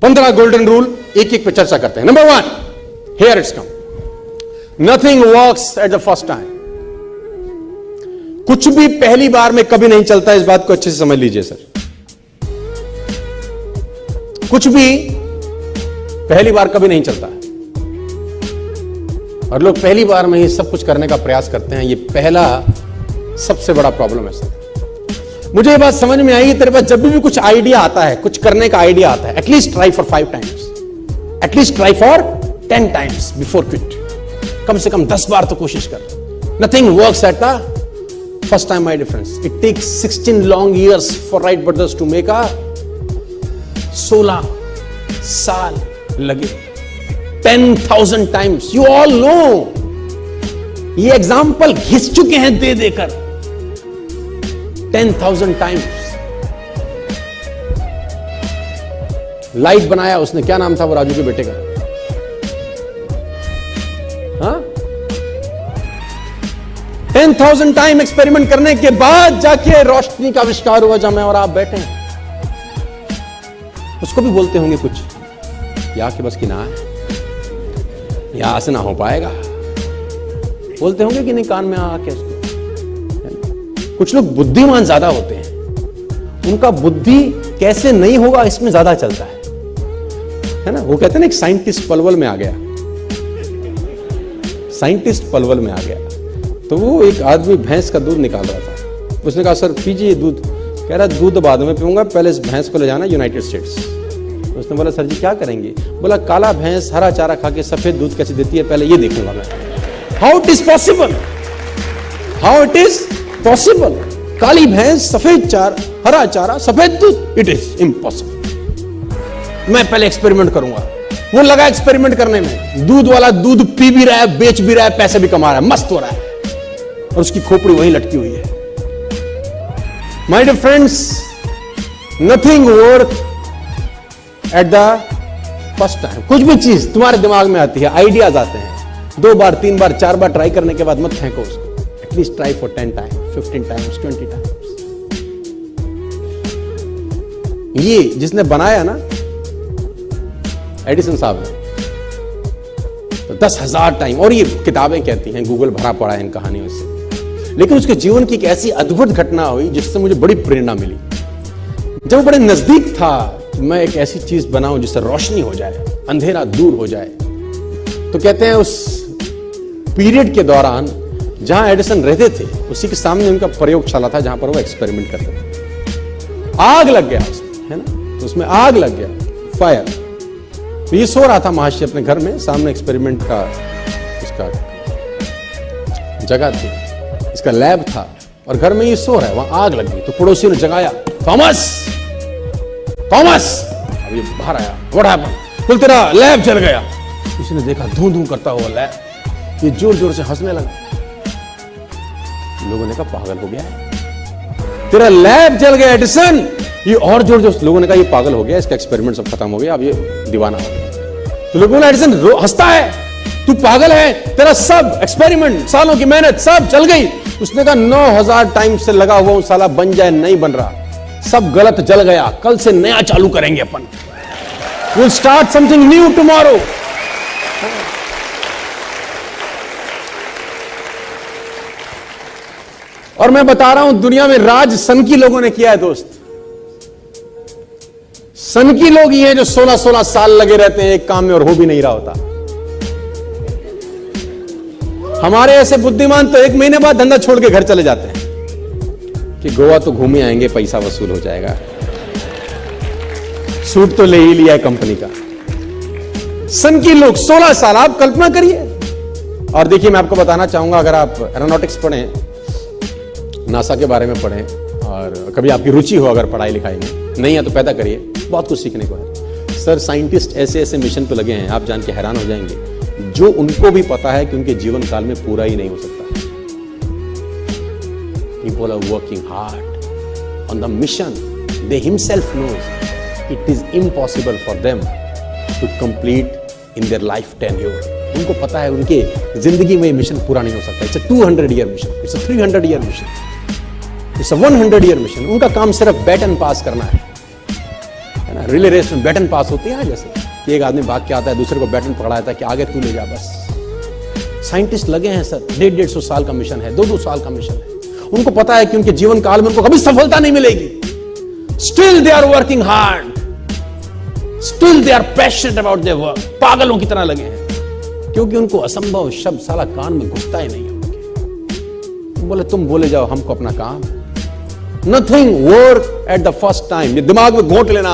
15 golden rule एक एक पे चर्चा करते हैं। Number 1, here it's come, nothing works at the first time. कुछ भी पहली बार में कभी नहीं चलता, इस बात को अच्छे से समझ लीजिए सर। कुछ भी पहली बार कभी नहीं चलता है, और लोग पहली बार में ही सब कुछ करने का प्रयास करते हैं। ये पहला सबसे बड़ा प्रॉब्लम है सर। मुझे ये बात समझ में आई, तेरे पास जब भी कुछ आइडिया आता है, कुछ करने का आइडिया आता है, at least try for 5 times, at least try for 10 times before quit. कम से कम 10 बार तो कोशिश कर। Nothing works at the first time my difference. It takes 16 long years for Wright brothers to make a 16 साल लगे। 10,000 टाइम्स, यू ऑल नो। ये एग्जाम्पल घिस चुके हैं दे देकर। 10,000 टाइम्स। लाइट बनाया उसने, क्या नाम था वो राजू के बेटे का? हाँ, 10,000 टाइम एक्सपेरिमेंट करने के बाद जाके रोशनी का आविष्कार हुआ, जहां मैं और आप बैठे हैं। उसको भी बोलते होंगे कुछ, या कि बस कि ना है, यहां से ना हो पाएगा। बोलते होंगे कि नहीं कान में आके उसको। कुछ लोग बुद्धिमान ज्यादा होते हैं, उनका बुद्धि कैसे नहीं होगा इसमें ज्यादा चलता है ना। वो कहते हैं ना, एक साइंटिस्ट पलवल में आ गया, साइंटिस्ट पलवल में आ गया। तो वो एक आदमी भैंस का दूध निकाल रहा था। उसने कहा सर पीजिए दूध। कह रहा दूध बाद में पीऊंगा, पहले इस भैंस को ले जाना यूनाइटेड स्टेट्स। उसने बोला सर जी क्या करेंगे? बोला काला भैंस हरा चारा खा के सफेद दूध कैसे देती है, पहले ये देखूंगा मैं। How it is possible, how it is possible? काली भैंस, सफेद चारा, हरा चारा, सफेद दूध, इट इज इम्पॉसिबल। मैं पहले एक्सपेरिमेंट करूंगा। वो लगा एक्सपेरिमेंट करने में। दूध वाला दूध पी भी रहा है, बेच भी रहा है, पैसे भी कमा रहा है, मस्त हो रहा है, और उसकी खोपड़ी वहीं लटकी हुई है। My dear friends, nothing work at the first time. कुछ भी चीज तुम्हारे दिमाग में आती है, आइडियाज आते हैं, 2 बार 3 बार 4 बार ट्राई करने के बाद मत फेंको उसको। At least try for 10 times, 15 times, 20 times. ये जिसने बनाया ना, एडिसन साहब ने, तो 10,000 टाइम। और ये किताबें कहती हैं, गूगल भरा पड़ा है इन कहानियों से। लेकिन उसके जीवन की एक ऐसी अद्भुत घटना हुई जिससे मुझे बड़ी प्रेरणा मिली। जब वो बड़े नजदीक था, मैं एक ऐसी चीज बनाऊं जिससे रोशनी हो जाए, अंधेरा दूर हो जाए। तो कहते हैं उस पीरियड के दौरान जहां एडिसन रहते थे, उसी के सामने उनका प्रयोगशाला था जहां पर वो एक्सपेरिमेंट करते थे। आग लग गया उसमें, है ना, तो उसमें आग लग गया, फायर। तो ये सो रहा था महर्षि अपने घर में, सामने एक्सपेरिमेंट का इसका जगह थी, इसका लैब था, और घर में ये सो रहा है, वहां आग लग गई। तो पड़ोसियों ने जगाया, थॉमस थॉमस। अब ये बाहर आया, व्हाट हैपेंड? बोल तेरा लैब जल गया। किसी ने देखा धूं धूं करता हुआ लैब, ये जोर जोर से हंसने लगा। लोगों ने कहा पागल हो गया है, तेरा लैब जल गया एडिसन। ये और जोर जोर, लोगों ने कहा ये पागल हो गया, इसका एक्सपेरिमेंट सब खत्म हो गया, अब ये दीवाना हो गया। तो लोगों ने, एडिसन हंसता है, तू पागल है, तेरा सब एक्सपेरिमेंट, सालों की मेहनत सब जल गई। उसने कहा 9,000 टाइम से लगा हुआ साला बन जाए, नहीं बन रहा, सब गलत जल गया, कल से नया चालू करेंगे अपन। We'll start something new tomorrow. और मैं बता रहा हूं, दुनिया में राज सनकी लोगों ने किया है दोस्त। सनकी लोग ही हैं जो 16-16 साल लगे रहते हैं एक काम में और हो भी नहीं रहा होता। हमारे ऐसे बुद्धिमान तो 1 महीने बाद धंधा छोड़ के घर चले जाते हैं कि गोवा तो घूमे आएंगे, पैसा वसूल हो जाएगा, सूट तो ले ही लिया है कंपनी का। सनकी लोग 16 साल, आप कल्पना करिए। और देखिए, मैं आपको बताना चाहूंगा, अगर आप एरोनॉटिक्स पढ़ें, नासा के बारे में पढ़ें, और कभी आपकी रुचि हो अगर पढ़ाई लिखाई में, नहीं है तो पैदा करिए, बहुत कुछ सीखने को है। सर साइंटिस्ट ऐसे ऐसे मिशन पे लगे हैं, आप जान के हैरान हो जाएंगे, जो उनको भी पता है कि उनके जीवन काल में पूरा ही नहीं हो सकता। People are working hard on the mission. They himself knows it is impossible for them to complete in their life tenure. उनको पता है उनके जिंदगी में मिशन पूरा नहीं हो सकता। It's a 200-year mission. It's a 300-year mission. It's a 100-year mission. उनका काम सिर्फ बैटन पास करना है ना, रिले रेस में बैटन पास होती है ना, जैसे कि एक आदमी भाग के आता है, दूसरे को बैटन पकड़ाता है कि आगे तू ले जा बस। साइंटिस्ट लगे हैं सर, 150-150 साल का मिशन है, 2-2 साल का मिशन है। उनको पता है कि उनके जीवन काल में उनको कभी सफलता नहीं मिलेगी। Still they are working hard, still they are passionate about their work. पागलों की तरह लगे हैं, क्योंकि उनको असंभव शब्द साला कान में घुसता ही नहीं है उनके। बोले तुम बोले जाओ हमको अपना काम। Nothing work at the first time, ये दिमाग में घोंट लेना।